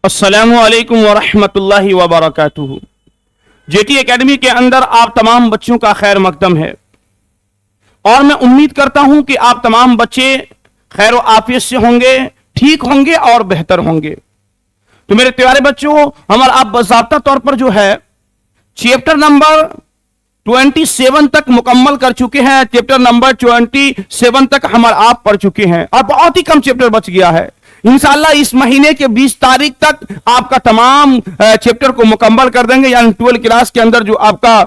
अस्सलामु अलैकुम वरहमत ल्लाहि वबरकातुहू। Jetty academy के अंदर आप तमाम बच्चों का खैर मकदम है और मैं उम्मीद करता हूं कि आप तमाम बच्चे खैर आफियत से होंगे, ठीक होंगे और बेहतर होंगे। तो मेरे प्यारे बच्चों, हमारा आप बाज़ाब्ता तौर पर जो है चैप्टर नंबर 27 तक मुकम्मल कर चुके हैं। चैप्टर नंबर 27 तक हमारा आप पढ़ चुके हैं और बहुत ही कम चैप्टर बच गया है। इंशाअल्लाह इस महीने के 20 तारीख तक आपका तमाम चैप्टर को मुकम्मल कर देंगे। यानी 12 क्लास के अंदर जो आपका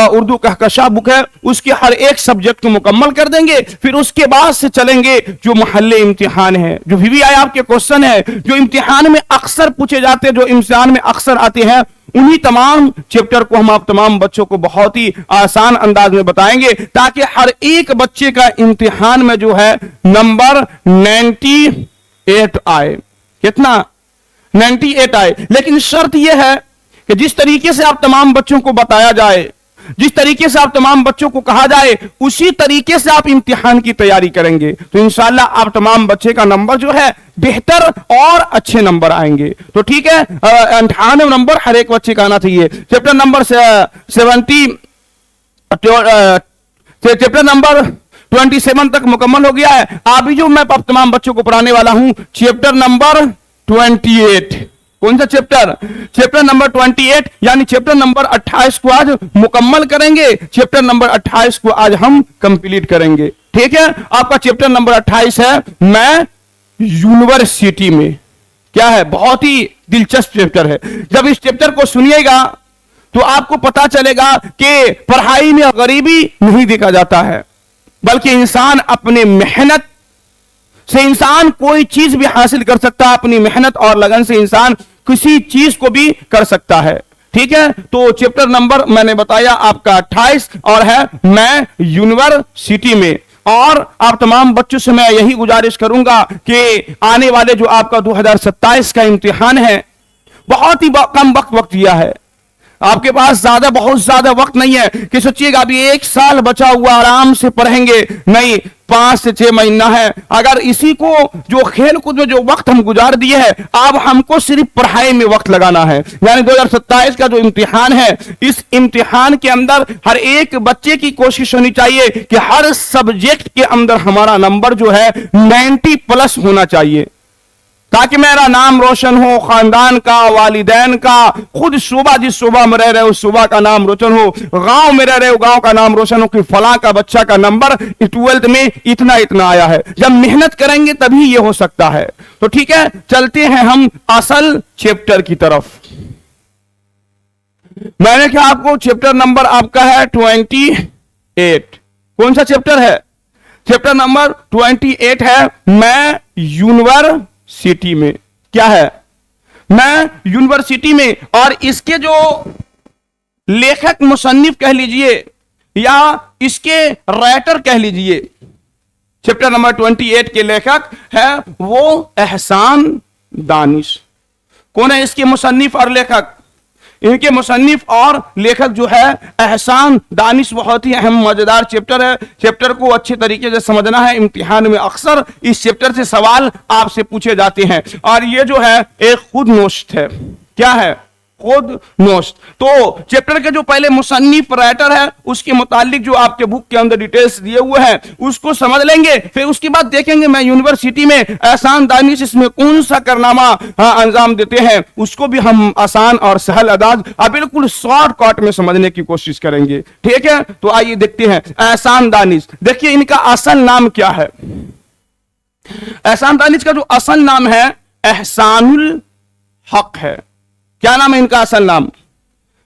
उर्दू कहकशा बुक है उसके हर एक सब्जेक्ट को मुकम्मल कर देंगे। फिर उसके बाद से चलेंगे जो महल्ले इम्तिहान है, जो VVI आपके क्वेश्चन है, जो इम्तिहान में अक्सर पूछे जाते हैं, जो इम्तिहान में अक्सर आते हैं, उन्हीं तमाम चैप्टर को हम आप तमाम बच्चों को बहुत ही आसान अंदाज में बताएंगे ताकि हर एक बच्चे का इम्तिहान में जो है नंबर 98 आए। कितना? 98 आए। लेकिन शर्त यह है कि जिस तरीके से आप तमाम बच्चों को बताया जाए, जिस तरीके से आप तमाम बच्चों को कहा जाए, उसी तरीके से आप इम्तिहान की तैयारी करेंगे तो इंशाअल्लाह आप तमाम बच्चे का नंबर जो है बेहतर और अच्छे नंबर आएंगे। तो ठीक है, 98 नंबर हर एक बच्चे का आना चाहिए। चैप्टर नंबर 27 तक मुकम्मल हो गया है। अभी जो मैं तमाम बच्चों को पढ़ाने वाला हूं चैप्टर नंबर 28। कौन सा चैप्टर? चैप्टर नंबर 28 यानी चैप्टर नंबर 28 को आज मुकम्मल करेंगे। चैप्टर नंबर 28 को आज हम कंप्लीट करेंगे। ठीक है, आपका चैप्टर नंबर 28 है मैं यूनिवर्सिटी में। क्या है? बहुत ही दिलचस्प चैप्टर है। जब इस चैप्टर को सुनिएगा तो आपको पता चलेगा कि पढ़ाई में गरीबी नहीं देखा जाता है, बल्कि इंसान अपने मेहनत से इंसान कोई चीज भी हासिल कर सकता है। अपनी मेहनत और लगन से इंसान किसी चीज को भी कर सकता है। ठीक है, तो चैप्टर नंबर मैंने बताया आपका 28 और है मैं यूनिवर्सिटी में। और आप तमाम बच्चों से मैं यही गुजारिश करूंगा कि आने वाले जो आपका 2027 का इम्तिहान है, बहुत ही कम वक्त दिया है आपके पास, बहुत ज्यादा वक्त नहीं है कि सोचिएगा अभी 1 साल बचा हुआ आराम से पढ़ेंगे। नहीं, 5 से 6 महीना है। अगर इसी को जो खेल कूद में जो वक्त हम गुजार दिए हैं, अब हमको सिर्फ पढ़ाई में वक्त लगाना है। यानी 2027 का जो इम्तिहान है, इस इम्तिहान के अंदर हर एक बच्चे की कोशिश होनी चाहिए कि हर सब्जेक्ट के अंदर हमारा नंबर जो है 90+ होना चाहिए, ताकि मेरा नाम रोशन हो, खानदान का, वालिदैन का, खुद सूबा जिस सूबा में रह रहे हो उस सूबा का नाम रोशन हो, गांव में रह रहे हो गांव का नाम रोशन हो कि फलां का बच्चा का नंबर 12th में इतना इतना आया है। जब मेहनत करेंगे तभी ये हो सकता है। तो ठीक है, चलते हैं हम असल चैप्टर की तरफ। मैंने क्या आपको चैप्टर नंबर आपका है 28। कौन सा चैप्टर है? चैप्टर नंबर 28 है मैं यूनिवर्सिटी में। क्या है? मैं यूनिवर्सिटी में। और इसके जो लेखक मुसन्निफ कह लीजिए या इसके राइटर कह लीजिए, चैप्टर नंबर 28 के लेखक है वो एहसान दानिश। कौन है इसके मुसन्निफ और लेखक? इनके मुसन्निफ और लेखक जो है एहसान दानिश। बहुत ही अहम मजेदार चैप्टर है। चैप्टर को अच्छे तरीके से समझना है। इम्तिहान में अक्सर इस चैप्टर से सवाल आपसे पूछे जाते हैं और ये जो है एक खुद नोश्त है। क्या है? खुद नोश्त। तो चैप्टर के जो पहले मुसन्निफ राइटर है उसके मुतालिक जो आपके बुक के अंदर डिटेल्स दिए हुए हैं उसको समझ लेंगे। फिर उसके बाद देखेंगे मैं यूनिवर्सिटी में एहसान दानिश इसमें कौन सा कारनामा अंजाम देते हैं, उसको भी हम आसान और सहल अंदाज बिल्कुल शॉर्टकट में समझने की कोशिश करेंगे। ठीक है, तो आइए देखते हैं एहसान दानिश। देखिए इनका असल नाम क्या है। एहसान दानिश का जो असल नाम है एहसानुल हक है। क्या नाम है इनका असल नाम?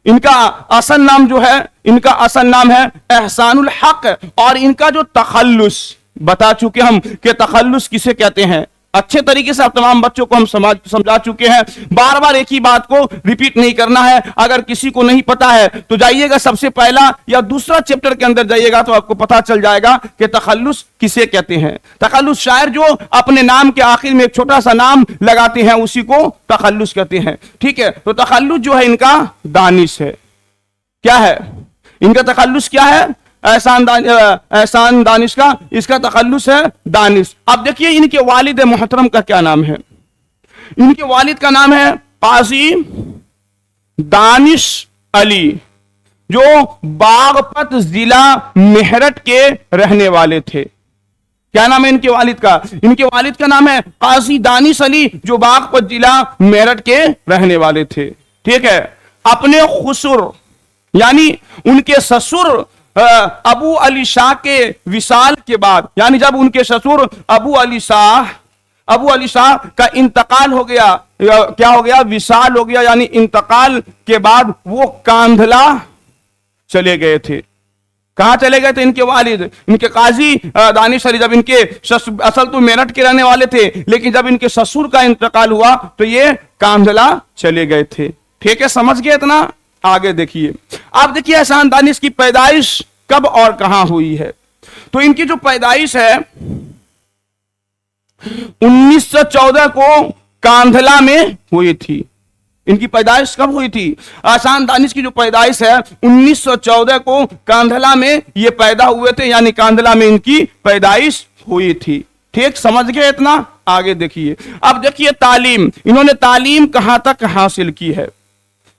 इनका असल नाम जो है, इनका असल नाम है एहसानुल हक। और इनका जो तखल्लुस बता चुके हम कि तखल्लुस किसे कहते हैं, अच्छे तरीके से आप तमाम बच्चों को हम समझा चुके हैं। बार बार एक ही बात को रिपीट नहीं करना है। अगर किसी को नहीं पता है तो जाइएगा सबसे पहला या दूसरा चैप्टर के अंदर जाइएगा तो आपको पता चल जाएगा कि तखल्लुस किसे कहते हैं। तखल्लुस शायर जो अपने नाम के आखिर में एक छोटा सा नाम लगाते हैं उसी को तखल्लुस कहते हैं। ठीक है, तो तखल्लुस जो है इनका दानिश है। क्या है इनका तखल्लुस? क्या है? एहसान दानिश का इसका तखल्लुस है दानिश। अब देखिए इनके वालिद मोहतरम का क्या नाम है। इनके वालिद का नाम है काजी दानिश अली, जो बागपत जिला मेरठ के रहने वाले थे। क्या नाम है इनके वालिद का? इनके वालिद का नाम है काजी दानिश अली, जो बागपत जिला मेरठ के रहने वाले थे। ठीक है। अपने खुसुर यानी उनके ससुर अबू अली शाह के विसाल के बाद, यानी जब उनके ससुर अबू अली शाह का इंतकाल हो गया, क्या हो गया? विसाल हो गया, यानी इंतकाल के बाद वो कांधला चले गए थे। कहां चले गए थे इनके वालिद? इनके काजी दानिश अली, जब इनके असल तो मेरठ के रहने वाले थे, लेकिन जब इनके ससुर का इंतकाल हुआ तो ये कांधला चले गए थे। ठीक है, समझ गए इतना? आगे देखिए। आप देखिए एहसान दानिश की पैदाइश कब और कहां हुई है। तो इनकी जो पैदाइश है 1914 को कांधला में हुई थी। इनकी पैदाइश कब हुई थी? एहसान दानिश की जो पैदाइश है 1914 को कांधला में ये पैदा हुए थे, यानी कांधला में इनकी पैदाइश हुई थी। ठीक, समझ गए इतना? आगे देखिए। अब देखिए तालीम, इन्होंने तालीम कहां तक हासिल की है,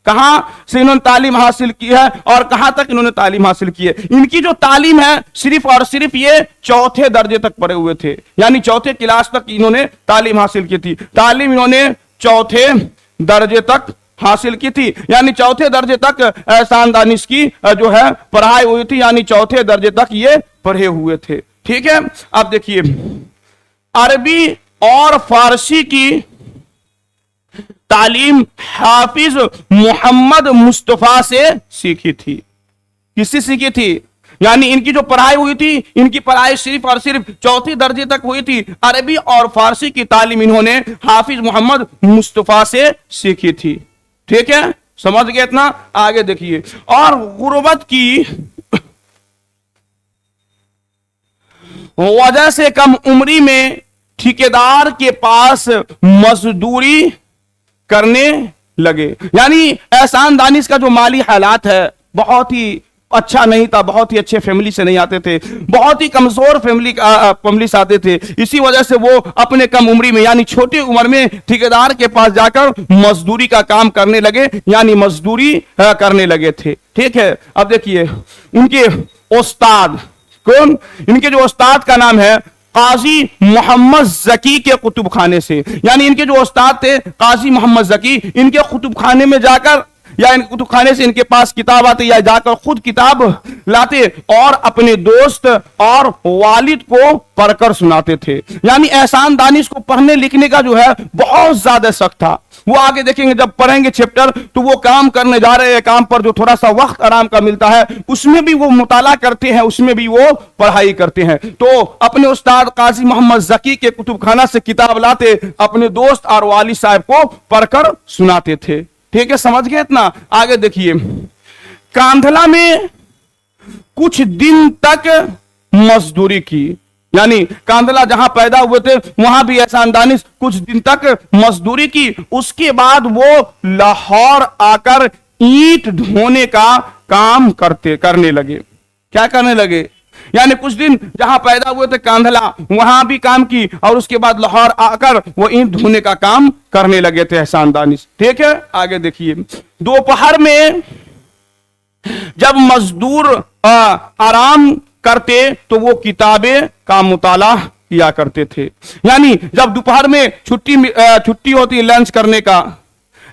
कहां से इन्होंने तालीम हासिल की है और कहां तक इन्होंने तालीम हासिल की है। इनकी जो तालीम है सिर्फ और सिर्फ ये चौथे दर्जे तक पढ़े हुए थे, यानी चौथे क्लास तक इन्होंने तालीम हासिल की थी। तालीम इन्होंने चौथे दर्जे तक हासिल की थी, यानी चौथे दर्जे तक एहसान दानिश की जो है पढ़ाई हुई थी, यानी चौथे दर्जे तक ये पढ़े हुए थे। ठीक है। अब देखिए, अरबी और फारसी की तालीम हाफिज मोहम्मद मुस्तफा से सीखी थी। किससे सीखी थी? यानी इनकी जो पढ़ाई हुई थी, इनकी पढ़ाई सिर्फ और सिर्फ चौथी दर्जे तक हुई थी। अरबी और फारसी की तालीम इन्होंने हाफिज मोहम्मद मुस्तफा से सीखी थी। ठीक है, समझ गए इतना? आगे देखिए। और गुर्बत की वजह से कम उम्री में ठेकेदार के पास मजदूरी करने लगे, यानी एहसान दानिश का जो माली हालात है बहुत ही अच्छा नहीं था, बहुत ही अच्छे फैमिली से नहीं आते थे, बहुत ही कमजोर फैमिली से आते थे। इसी वजह से वो अपने कम उम्री में, यानी छोटी उम्र में ठेकेदार के पास जाकर मजदूरी का काम करने लगे, यानी मजदूरी करने लगे थे। ठीक है। अब देखिए उनके उस्ताद कौन? इनके जो उस्ताद का नाम है काजी मोहम्मद जकी के कुतुब खाने से, यानी इनके जो उस्ताद थे काजी मोहम्मद जकी, इनके कुतुब खाने में जाकर या इन कुतुब खाने से इनके पास किताब आते या जाकर खुद किताब लाते और अपने दोस्त और वालिद को पढ़कर सुनाते थे। यानी एहसान दानिश को पढ़ने लिखने का जो है बहुत ज्यादा शौक था। वो आगे देखेंगे जब पढ़ेंगे चैप्टर, तो वो काम करने जा रहे हैं, काम पर जो थोड़ा सा वक्त आराम का मिलता है उसमें भी वो मुताला करते हैं, उसमें भी वो पढ़ाई करते हैं। तो अपने उस्ताद काजी मोहम्मद जकी के कुतुब खाना से किताब लाते, अपने दोस्त और वालिद साहब को पढ़कर सुनाते थे। ठीक है, समझ गए इतना? आगे देखिए। कांधला में कुछ दिन तक मजदूरी की, यानी कांधला जहां पैदा हुए थे वहां भी एहसान दानिश कुछ दिन तक मजदूरी की। उसके बाद वो लाहौर आकर ईंट ढोने का काम करने लगे। क्या करने लगे? यानी कुछ दिन जहां पैदा हुए थे कांधला वहां भी काम की और उसके बाद लाहौर आकर वो ईंट ढोने का काम करने लगे थे एहसान दानिश। ठीक है, आगे देखिए। दोपहर में जब मजदूर आराम करते तो वो किताबें का मुताला किया करते थे। यानी जब दोपहर में छुट्टी होती लंच करने का,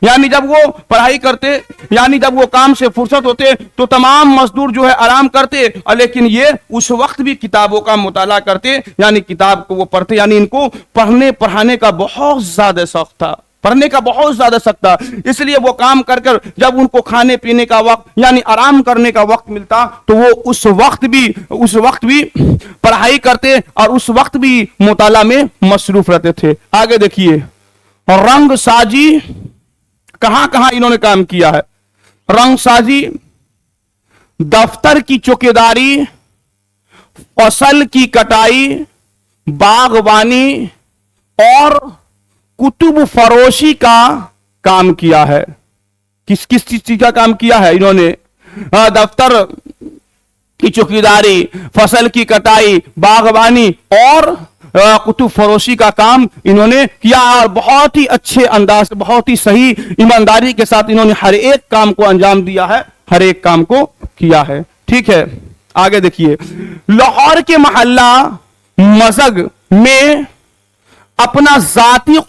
यानी जब वो पढ़ाई करते, यानी जब वो काम से फुर्सत होते तो तमाम मजदूर जो है आराम करते, लेकिन ये उस वक्त भी किताबों का मुताला करते, यानी किताब को वो पढ़ते। यानी इनको पढ़ने पढ़ाने का बहुत ज्यादा शौक था, पढ़ने का बहुत ज्यादा शौक था। इसलिए वो काम कर कर जब उनको खाने पीने का वक्त यानी आराम करने का वक्त मिलता तो वो उस वक्त भी पढ़ाई करते और उस वक्त भी मुताला में मसरूफ रहते थे। आगे देखिए। रंग साजी कहां कहां इन्होंने काम किया है? रंग साजी, दफ्तर की चौकीदारी, फसल की कटाई, बागवानी और कुतुब फरोशी का काम किया है। किस किस चीज का काम किया है इन्होंने? दफ्तर की चौकीदारी, फसल की कटाई, बागवानी और कुतुब फरोशी का काम इन्होंने किया और बहुत ही अच्छे अंदाज, बहुत ही सही ईमानदारी के साथ इन्होंने हर एक काम को अंजाम दिया है, हर एक काम को किया है। ठीक है, आगे देखिए, लाहौर के मोहल्ला मजग में अपना जाती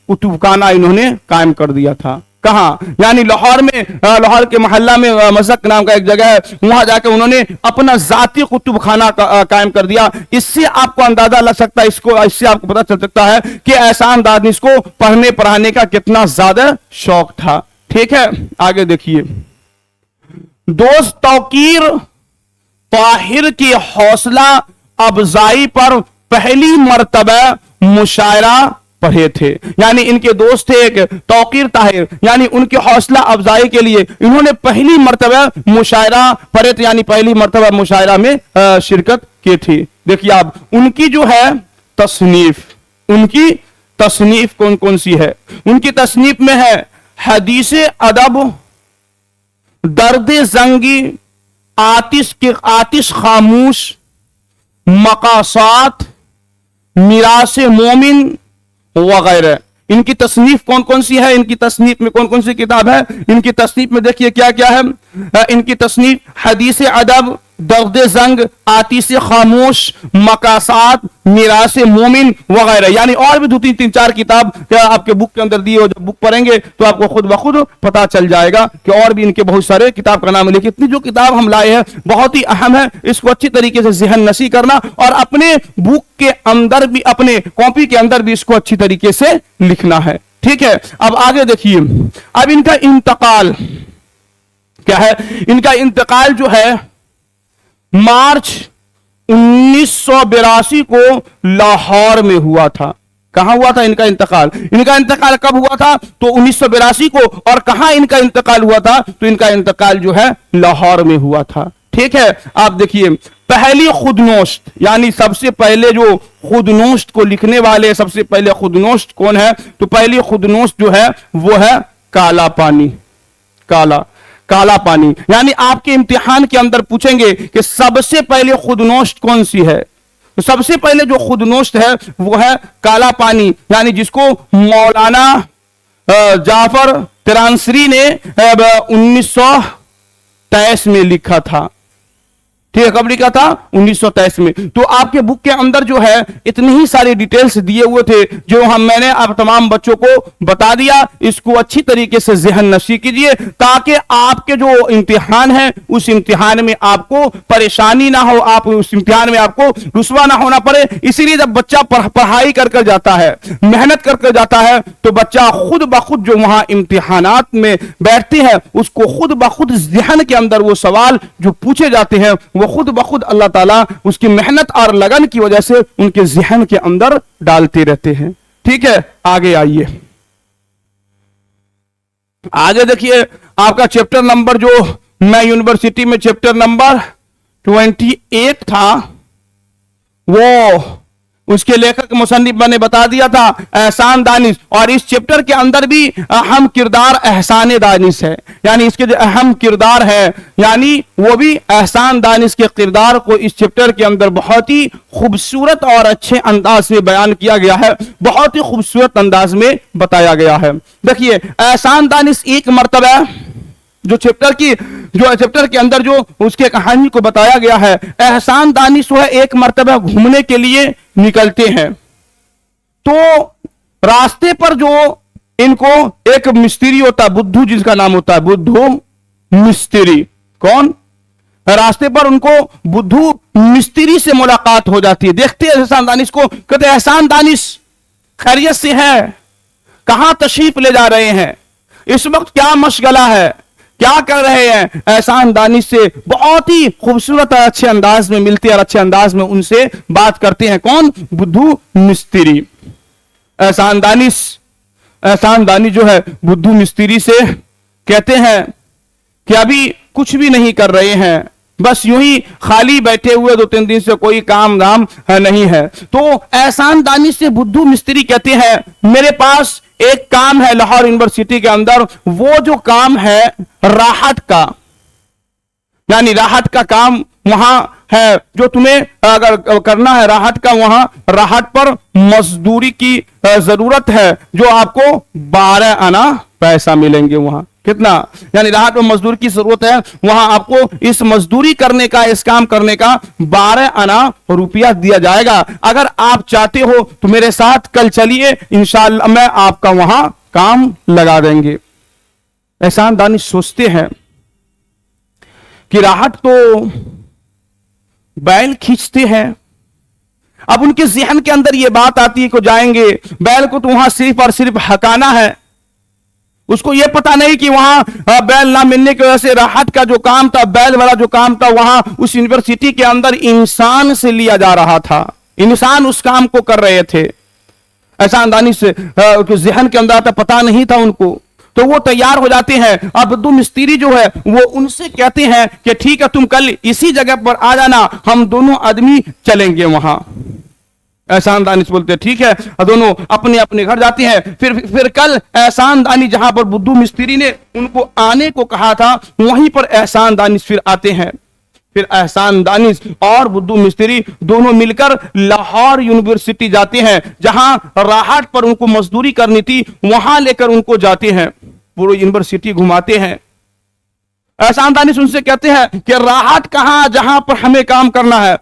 कुतुबखाना इन्होंने कायम कर दिया था। कहां? यानी लाहौर में, लाहौर के मोहल्ला में मजक नाम का एक जगह है, वहां जाकर उन्होंने अपना जाती कुतुबखाना कायम कर दिया। इससे आपको अंदाजा लग सकता है, इससे आपको पता चल सकता है कि एहसान दानिश को पढ़ने पढ़ाने का कितना ज्यादा शौक था। ठीक है, आगे देखिए, दोस्त तौकीर ताहिर की हौसला अफजाई पर पहली मर्तबा मुशायरा पढ़े थे। यानी इनके दोस्त थे एक तौकीर ताहिर, यानी उनकी हौसला अफजाई के लिए इन्होंने पहली मर्तबा मुशायरा पढ़े थे, यानी पहली मर्तबा मुशायरा में शिरकत की थी। देखिए आप, उनकी जो है उनकी तसनीफ कौन कौन सी है? उनकी तसनीफ में है हदीस अदब, दर्द जंगी, आतिश खामोश, मकासात, मिरास मोमिन वगैरह। इनकी तसनीफ कौन कौन सी है? इनकी तसनीफ में कौन कौन सी किताब है? इनकी तसनीफ में देखिए क्या क्या है। इनकी तसनीफ हदीस अदब, दर्द जंग, आतिश खामोश, मकासात, मिरास मोमिन वगैरह, यानी और भी 2-3-4 किताब आपके बुक के अंदर दिए हो। जब बुक पढ़ेंगे तो आपको खुद ब खुद पता चल जाएगा कि और भी इनके बहुत सारे किताब का नाम है। लेकिन इतनी जो किताब हम लाए हैं बहुत ही अहम है, इसको अच्छी तरीके से ज़हन नशी करना और अपने बुक के अंदर भी, अपने कॉपी के अंदर भी इसको अच्छी तरीके से लिखना है। ठीक है, अब आगे देखिए, अब इनका इंतकाल क्या है? इनका इंतकाल जो है मार्च 1982 को लाहौर में हुआ था। कहां हुआ था इनका इंतकाल? इनका इंतकाल कब हुआ था? तो 1982 को। और कहां इनका इंतकाल हुआ था? तो इनका इंतकाल जो है लाहौर में हुआ था। ठीक है, आप देखिए, पहली खुदनोश्त, यानी सबसे पहले जो खुदनोश्त को लिखने वाले सबसे पहले खुदनोश्त कौन है? तो पहली खुदनोश्त जो है वो है काला पानी। यानी आपके इम्तिहान के अंदर पूछेंगे कि सबसे पहले खुदनोश्त कौन सी है? तो सबसे पहले जो खुदनोश्त है वो है काला पानी, यानी जिसको मौलाना जाफर तिरानसरी ने 1923 में लिखा था। ठीक है, कब लिखा था? 1923 में। तो आपके बुक के अंदर जो है इतनी ही सारी डिटेल्स दिए हुए थे जो मैंने आप तमाम बच्चों को बता दिया। इसको अच्छी तरीके से ज़हन नशी कीजिए ताकि आपके जो इम्तिहान है उस इम्तिहान में आपको परेशानी ना हो, आप उस इम्तिहान में आपको रुसवा ना होना पड़े। इसीलिए जब बच्चा पढ़ाई कर जाता है, मेहनत कर जाता है, तो बच्चा खुद ब खुद जो वहां इम्तिहानात में बैठते हैं उसको खुद ब खुद ज़हन के अंदर वो सवाल जो पूछे जाते हैं वो खुद ब खुद अल्लाह ताला उसकी मेहनत और लगन की वजह से उनके ज़हन के अंदर डालते रहते हैं। ठीक है, आगे आइए, आगे देखिए, आपका चैप्टर नंबर जो मैं यूनिवर्सिटी में चैप्टर नंबर 28 था, वो उसके लेखक मुसन्निफ ने बता दिया था एहसान दानिश। और इस चैप्टर के अंदर भी अहम किरदार एहसान दानिश है, यानी इसके जो अहम किरदार है, यानी वो भी एहसान दानिश के किरदार को इस चैप्टर के अंदर बहुत ही खूबसूरत और अच्छे अंदाज में बयान किया गया है, बहुत ही खूबसूरत अंदाज में बताया गया है। देखिए, एहसान दानिश एक मर्तबा जो चैप्टर के अंदर जो उसके कहानी को बताया गया है, एहसान दानिश वो है एक मर्तबा घूमने के लिए निकलते हैं, तो रास्ते पर जो इनको एक मिस्त्री होता है, बुद्धू जिसका नाम होता है, बुद्धू मिस्त्री। कौन? रास्ते पर उनको बुद्धू मिस्त्री से मुलाकात हो जाती है। देखते हैं एहसान दानिश को, कहते हैं एहसान दानिश खैरियत से है? कहां तशरीफ ले जा रहे हैं? इस वक्त क्या मशगला है? क्या कर रहे हैं? एहसान दानिश से बहुत ही खूबसूरत और अच्छे अंदाज में मिलते हैं और अच्छे अंदाज में उनसे बात करते हैं। कौन? बुद्धू मिस्त्री। एहसान दानिश जो है बुद्धू मिस्त्री से कहते हैं कि अभी कुछ भी नहीं कर रहे हैं, बस यूं ही खाली बैठे हुए, 2-3 दिन से कोई काम धाम नहीं है। तो एहसान दानिश से बुद्धू मिस्त्री कहते हैं मेरे पास एक काम है लाहौर यूनिवर्सिटी के अंदर, वो जो काम है राहत का, यानी राहत का काम वहां है जो तुम्हें अगर करना है राहत का, वहां राहत पर मजदूरी की जरूरत है, जो आपको 12 आना पैसा मिलेंगे। वहां कितना, यानी राहत में मजदूर की जरूरत है, वहां आपको इस मजदूरी करने का, इस काम करने का 12 आना रुपया दिया जाएगा। अगर आप चाहते हो तो मेरे साथ कल चलिए, इंशाअल्लाह मैं आपका वहां काम लगा देंगे। एहसान दानिश सोचते हैं कि राहत तो बैल खींचते हैं। अब उनके जहन के अंदर यह बात आती है कि जाएंगे, बैल को तो वहां सिर्फ और सिर्फ हकाना है। उसको यह पता नहीं कि वहां बैल ना मिलने की वजह से राहत का जो काम था, बैल वाला जो काम था, वहां उस यूनिवर्सिटी के अंदर इंसान से लिया जा रहा था। इंसान उस काम को कर रहे थे। एहसान दानिश से जहन के अंदर आता, पता नहीं था उनको। तो वो तैयार हो जाते हैं। अब बुद्धू मिस्त्री जो है वो उनसे कहते हैं कि ठीक है, तुम कल इसी जगह पर आ जाना, हम दोनों आदमी चलेंगे वहां। एहसान दानिश बोलते हैं ठीक है, और दोनों अपने अपने घर जाते हैं। फिर कल एहसान दानिश जहां पर बुद्धू मिस्त्री ने उनको आने को कहा था, वहीं पर एहसान दानिश फिर आते हैं। फिर एहसान दानिश और बुद्धू मिस्त्री दोनों मिलकर लाहौर यूनिवर्सिटी जाते हैं, जहां राहत पर उनको मजदूरी करनी थी, वहां लेकर उनको जाते हैं, पूरी यूनिवर्सिटी घुमाते हैं। एहसान दानिश उनसे कहते हैं कि राहत कहां, जहां पर हमें काम करना है।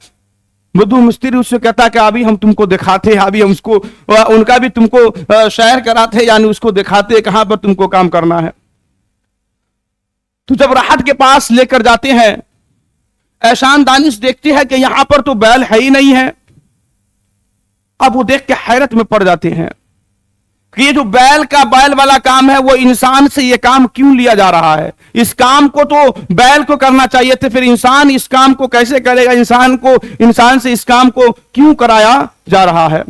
बुद्धू मिस्त्री उससे कहता है कि अभी हम तुमको दिखाते हैं, अभी हम उसको उनका भी तुमको शहर कराते, यानी उसको दिखाते कहां पर तुमको काम करना है। तो जब राहत के पास लेकर जाते हैं, एहसान दानिश देखते हैं कि यहां पर तो बैल है ही नहीं है। अब वो देख के हैरत में पड़ जाते हैं कि ये जो बैल वाला काम है, वो इंसान से ये काम क्यों लिया जा रहा है। इस काम को तो बैल को करना चाहिए थे, फिर इंसान इस काम को कैसे करेगा। इंसान से इस काम को क्यों कराया जा रहा है।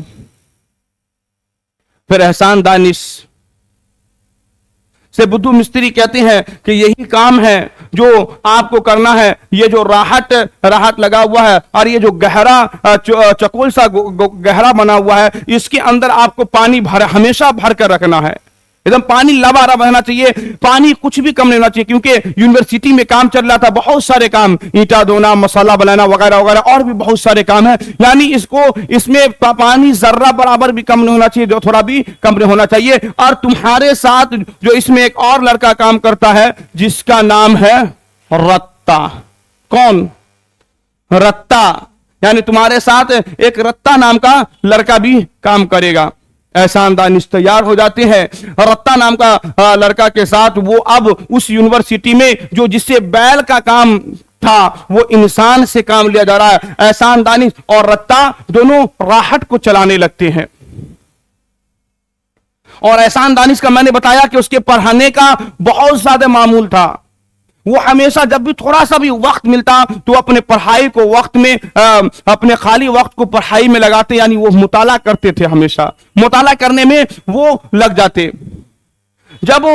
फिर एहसान दानिश से बुद्धू मिस्त्री कहते हैं कि यही काम है जो आपको करना है। ये जो राहत लगा हुआ है और ये जो गहरा चकोल सा गहरा बना हुआ है, इसके अंदर आपको पानी हमेशा भर कर रखना है। एकदम पानी लबालब रहना चाहिए, पानी कुछ भी कम नहीं होना चाहिए, क्योंकि यूनिवर्सिटी में काम चल रहा था, बहुत सारे काम, ईंटा धोना, मसाला बनाना वगैरह वगैरह, और भी बहुत सारे काम है। यानी इसमें पानी जर्रा बराबर भी कम नहीं होना चाहिए, जो थोड़ा भी कम नहीं होना चाहिए। और तुम्हारे साथ जो इसमें एक और लड़का काम करता है, जिसका नाम है रत्ता। कौन? रत्ता। यानी तुम्हारे साथ एक रत्ता नाम का लड़का भी काम करेगा। एहसान दानिश तैयार हो जाते हैं। रत्ता नाम का लड़का के साथ वो अब उस यूनिवर्सिटी में जो जिससे बैल का काम था, वो इंसान से काम लिया जा रहा है। एहसान दानिश और रत्ता दोनों राहत को चलाने लगते हैं। और एहसान दानिश का मैंने बताया कि उसके पढ़ाने का बहुत ज्यादा मामूल था। वो हमेशा जब भी थोड़ा सा भी वक्त मिलता तो अपने पढ़ाई को वक्त में अपने खाली वक्त को पढ़ाई में लगाते, यानी वो मुताला करते थे, हमेशा मुताला करने में वो लग जाते। जब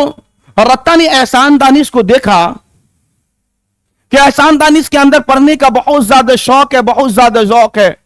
रत्ता ने एहसान दानिश को देखा कि एहसान दानिश के अंदर पढ़ने का बहुत ज्यादा शौक है, बहुत ज्यादा ज़ौक़ है,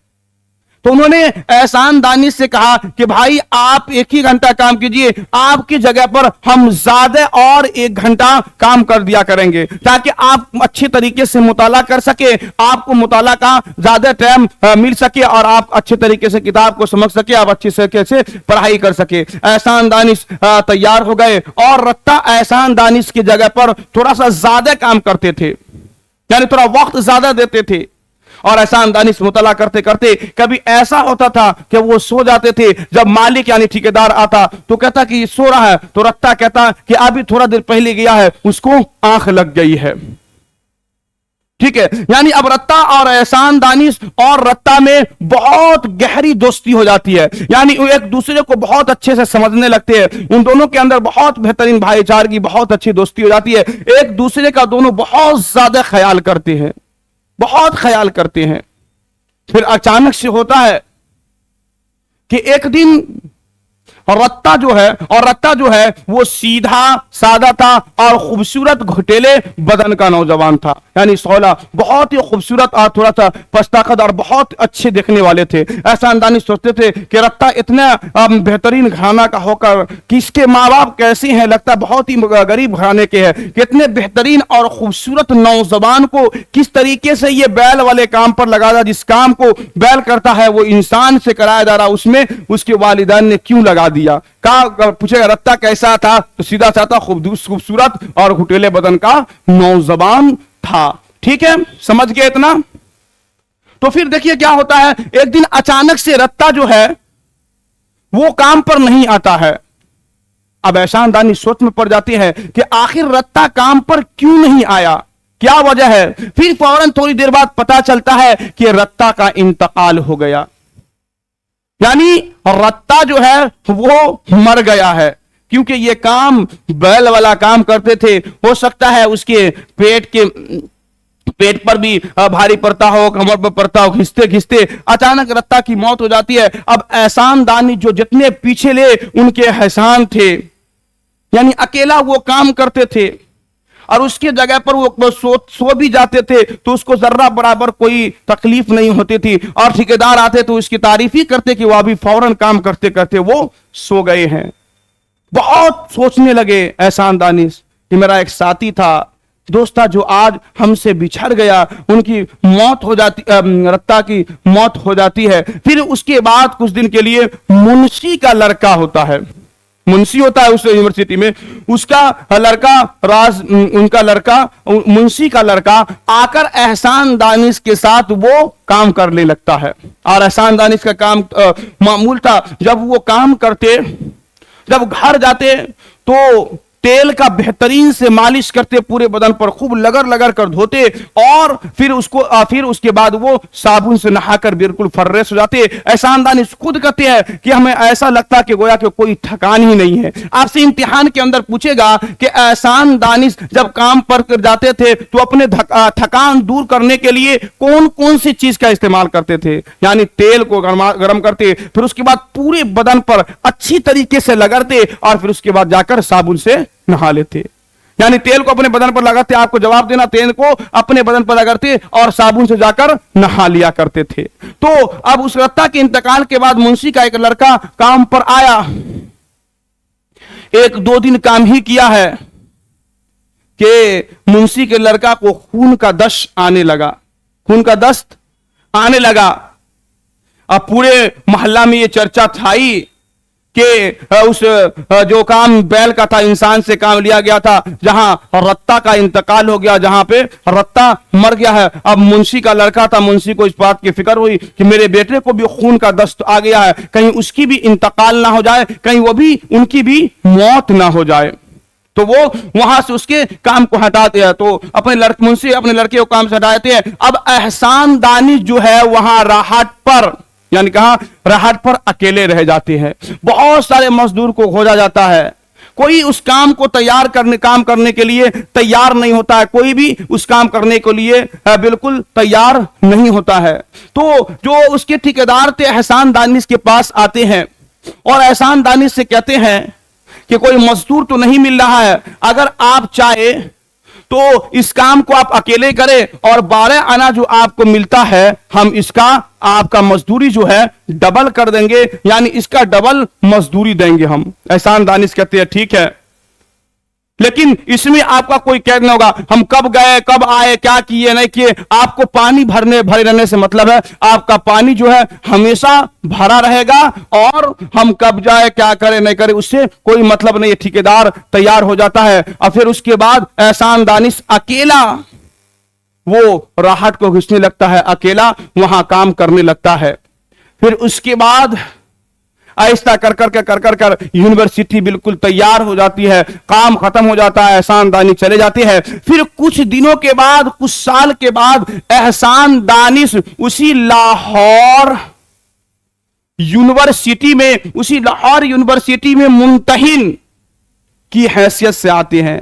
तो उन्होंने एहसान दानिश से कहा कि भाई आप 1 ही घंटा काम कीजिए, आपकी जगह पर हम ज्यादा और 1 घंटा काम कर दिया करेंगे, ताकि आप अच्छे तरीके से मुताला कर सके, आपको मुताला का ज्यादा टाइम मिल सके और आप अच्छे तरीके से किताब को समझ सके, आप अच्छे तरीके से पढ़ाई कर सके। एहसान दानिश तैयार हो गए और रत्ता एहसान दानिश की जगह पर थोड़ा सा ज्यादा काम करते थे, यानी थोड़ा वक्त ज्यादा देते थे। और एहसान दानिश मुतला करते करते कभी ऐसा होता था कि वो सो जाते थे। जब मालिक यानी ठेकेदार आता तो कहता कि सो रहा है, तो रत्ता कहता कि अभी थोड़ा देर पहले गया है, उसको आंख लग गई है। ठीक है, यानी अब रत्ता और एहसान दानिश और रत्ता में बहुत गहरी दोस्ती हो जाती है, यानी वो एक दूसरे को बहुत अच्छे से समझने लगते हैं। उन दोनों के अंदर बहुत बेहतरीन भाईचारे की बहुत अच्छी दोस्ती हो जाती है। एक दूसरे का दोनों बहुत ज्यादा ख्याल करते हैं, बहुत ख्याल करते हैं। फिर अचानक से होता है कि एक दिन اور رتا جو ہے وہ سیدھا سادہ تھا اور خوبصورت گھٹیلے بدن کا نوجوان تھا. یعنی سولا بہت ہی خوبصورت اور تھوڑا سا پستہ قد اور بہت اچھے دیکھنے والے تھے. احسان دانی سوچتے تھے کہ رتا اتنا بہترین گھرانے کا ہو کر کہ اس کے ماں باپ کیسے ہیں, لگتا بہت ہی غریب گھرانے کے ہیں. کتنے بہترین اور خوبصورت نوجوان کو کس طریقے سے یہ بیل والے کام پر لگا دیا, جس کام کو بیل کرتا ہے وہ انسان سے کرایا جا رہا, اس میں اس کے والدین نے کیوں لگا دیا. کہا پوچھے گا رتا کیسا تھا, تو سیدھا سادہ خوبصورت اور گھٹیلے بدن کا نوجوان تھا. ٹھیک ہے, سمجھ گئے اتنا؟ تو پھر دیکھیے کیا ہوتا ہے, ایک دن اچانک سے رتا جو ہے وہ کام پر نہیں آتا ہے. اب احسان دانی سوچ میں پڑ جاتی ہے کہ آخر رتا کام پر کیوں نہیں آیا, کیا وجہ ہے. پھر فوراً تھوڑی دیر بعد پتا چلتا ہے کہ رتا کا انتقال ہو گیا. یعنی رتا جو ہے وہ مر گیا ہے, کیونکہ یہ کام بیل والا کام کرتے تھے. ہو سکتا ہے اس کے پیٹ پر بھی بھاری پڑتا ہو, کمر پر پڑتا ہو, گھستے گھستے اچانک رتا کی موت ہو جاتی ہے. اب احسان دانی جو جتنے پیچھے لے ان کے احسان تھے, یعنی اکیلا وہ کام کرتے تھے اور اس کی جگہ پر وہ سو بھی جاتے تھے تو اس کو ذرہ برابر کوئی تکلیف نہیں ہوتی تھی, اور ٹھیکیدار آتے تو اس کی تعریف ہی کرتے کہ وہ ابھی فوراً کام کرتے کرتے وہ سو گئے ہیں. بہت سوچنے لگے احسان دانی کہ میرا ایک ساتھی تھا, دوست تھا, جو آج ہم سے بچھڑ گیا. ان کی موت ہو جاتی, رتا کی موت ہو جاتی ہے. پھر اس کے بعد کچھ دن کے لیے منشی کا لڑکا ہوتا ہے, منشی ہوتا ہے اس یونیورسٹی میں, اس کا لڑکا منشی کا لڑکا آ کر احسان دانش کے ساتھ وہ کام کرنے لگتا ہے. اور احسان دانش کا کام معمول تھا, جب وہ کام کرتے, جب گھر جاتے تو تیل کا بہترین سے مالش کرتے, پورے بدن پر خوب لگڑ کر دھوتے, اور پھر اس کے بعد وہ صابن سے نہا کر بالکل فریش ہو جاتے. احسان دانش خود کہتے ہیں کہ ہمیں ایسا لگتا کہ گویا کہ کوئی تھکان ہی نہیں ہے. آپ سے امتحان کے اندر پوچھے گا کہ احسان دانش جب کام پر جاتے تھے تو اپنے تھکان دور کرنے کے لیے کون کون سی چیز کا استعمال کرتے تھے. یعنی تیل کو گرم کرتے, پھر اس کے بعد پورے بدن پر اچھی طریقے سے لگڑتے, اور پھر اس کے بعد جا کر صابن سے نہا لیتے. یعنی تیل کو اپنے بدن پر لگاتے, آپ کو جواب دینا, تیل کو اپنے بدن پر لگاتے اور صابن سے جا کر نہا لیا کرتے تھے. تو اب اس رتا کے انتقال کے بعد منشی کا ایک لڑکا کام پر آیا. 1-2 دن کام ہی کیا ہے کہ منشی کے لڑکا کو خون کا دست آنے لگا. اب پورے محلہ میں یہ چرچا تھائی کہ اس جو کام بیل کا تھا, انسان سے کام لیا گیا تھا, جہاں رتا کا انتقال ہو گیا, جہاں پہ رتا مر گیا ہے. اب منشی کا لڑکا تھا, منشی کو اس بات کی فکر ہوئی کہ میرے بیٹے کو بھی خون کا دست آ گیا ہے, کہیں اس کی بھی انتقال نہ ہو جائے, کہیں ان کی بھی موت نہ ہو جائے. تو وہ وہاں سے اس کے کام کو ہٹاتے ہیں, تو منشی اپنے لڑکے کو کام سے ہٹاتے ہیں. اب احسان دانش جو ہے وہاں راہٹ پر, یعنی کہاں راہٹ پر اکیلے رہ جاتے ہیں. بہت سارے مزدور کو کھوجا جاتا ہے, کوئی اس کام کو کام کرنے کے لیے تیار نہیں ہوتا ہے, کوئی بھی اس کام کرنے کے لیے بالکل تیار نہیں ہوتا ہے. تو جو اس کے ٹھیکیدار تھے احسان دانش کے پاس آتے ہیں اور احسان دانش سے کہتے ہیں کہ کوئی مزدور تو نہیں مل رہا ہے, اگر آپ چاہے تو اس کام کو آپ اکیلے کریں اور 12 آنا جو آپ کو ملتا ہے ہم اس کا آپ کا مزدوری جو ہے ڈبل کر دیں گے, یعنی اس کا ڈبل مزدوری دیں گے ہم. احسان دانش کہتے ہیں ٹھیک ہے, لیکن اس میں آپ کا کوئی قید نہ ہوگا, ہم کب گئے, کب آئے, کیا کیے نہیں کیے, آپ کو پانی بھرے رہنے سے مطلب ہے, آپ کا پانی جو ہے ہمیشہ بھرا رہے گا, اور ہم کب جائے, کیا کرے نہیں کرے, اس سے کوئی مطلب نہیں. ٹھیکیدار تیار ہو جاتا ہے, اور پھر اس کے بعد احسان دانش اکیلا وہ راہٹ کو گھسنے لگتا ہے, اکیلا وہاں کام کرنے لگتا ہے. پھر اس کے بعد آہستہ کر یونیورسٹی بالکل تیار ہو جاتی ہے, کام ختم ہو جاتا ہے, احسان دانش چلے جاتے ہیں. پھر کچھ دنوں کے بعد, کچھ سال کے بعد احسان دانش اسی لاہور یونیورسٹی میں ممتحن کی حیثیت سے آتے ہیں.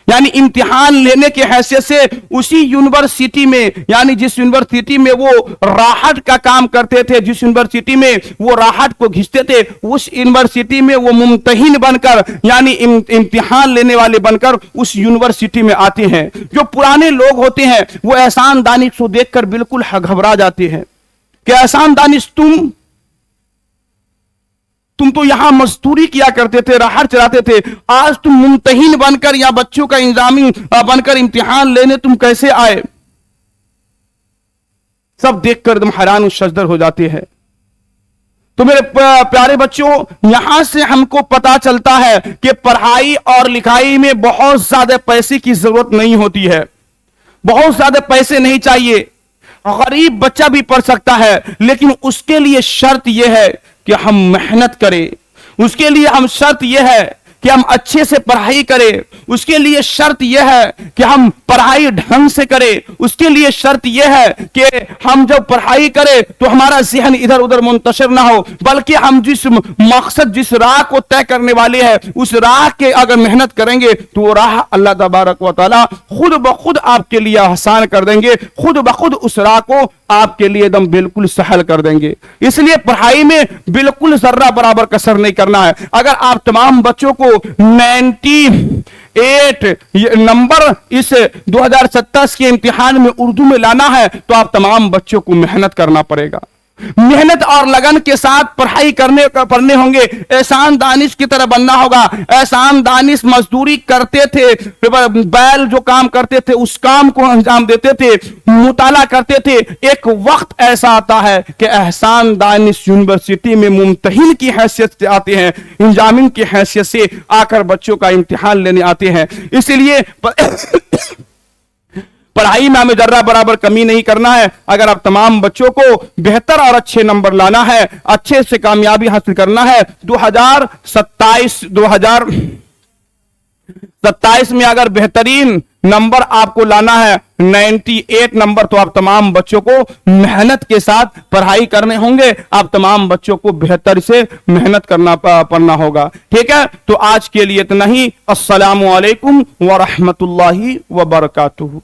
यानी इम्तिहान लेने की हैसियत से उसी यूनिवर्सिटी में, यानी जिस यूनिवर्सिटी में वो राहत का काम करते थे, जिस यूनिवर्सिटी में वो राहत को घिसते थे, उस यूनिवर्सिटी में वो मुमतहिन बनकर यानी इम्तिहान लेने वाले बनकर उस यूनिवर्सिटी में आते हैं। जो पुराने लोग होते हैं वो एहसान दानिश को देखकर बिल्कुल घबरा जाते हैं कि एहसान दानिश तुम तो यहां मजदूरी किया करते थे, राहत चलाते थे, आज तुम मुमतहिन बनकर या बच्चों का इंजामी बनकर इम्तिहान लेने तुम कैसे आए? सब देखकर एकदम हैरान शजदर हो जाते हैं। तो मेरे प्यारे बच्चों, यहां से हमको पता चलता है कि पढ़ाई और लिखाई में बहुत ज्यादा पैसे की जरूरत नहीं होती है, बहुत ज्यादा पैसे नहीं चाहिए। गरीब बच्चा भी पढ़ सकता है, लेकिन उसके लिए शर्त यह है कि हम मेहनत करें, उसके लिए हम शर्त यह है कि हम अच्छे से पढ़ाई करें, उसके लिए शर्त यह है कि हम पढ़ाई ढंग से करें, उसके लिए शर्त यह है कि हम जब पढ़ाई करें तो हमारा ज़हन इधर उधर मुंतशिर ना हो, बल्कि हम जिस मकसद जिस राह को तय करने वाले हैं उस राह के अगर मेहनत करेंगे तो वो राह अल्लाह तबारक व तआला खुद ब खुद आपके लिए आसान कर देंगे, खुद ब खुद उस राह को आपके लिए एकदम बिल्कुल सहल कर देंगे। इसलिए पढ़ाई में बिल्कुल जर्रा बराबर कसर नहीं करना है। अगर आप तमाम बच्चों को 98 नंबर इस 2027 के इम्तिहान में उर्दू में लाना है तो आप तमाम बच्चों को मेहनत करना पड़ेगा, मेहनत और लगन के साथ पढ़ाई पढ़ने होंगे, एहसान दानिश की तरह बनना होगा। एहसान दानिश मजदूरी करते थे, बैल जो काम करते थे उस काम को अंजाम देते थे, मुताला करते थे। एक वक्त ऐसा आता है कि एहसान दानिश यूनिवर्सिटी में मुमतहिन की हैसियत से आते हैं, इंजामिन की हैसियत से आकर बच्चों का इम्तिहान लेने आते हैं। इसलिए पढ़ाई में हमें जर्रा बराबर कमी नहीं करना है। अगर आप तमाम बच्चों को बेहतर और अच्छे नंबर लाना है, अच्छे से कामयाबी हासिल करना है, 2027 में अगर बेहतरीन नंबर आपको लाना है 98 नंबर, तो आप तमाम बच्चों को मेहनत के साथ पढ़ाई करने होंगे, आप तमाम बच्चों को बेहतर से मेहनत करना पड़ना होगा। ठीक है, तो आज के लिए इतना ही। अस्सलामु अलैकुम व रहमतुल्लाहि व बरकातुहू।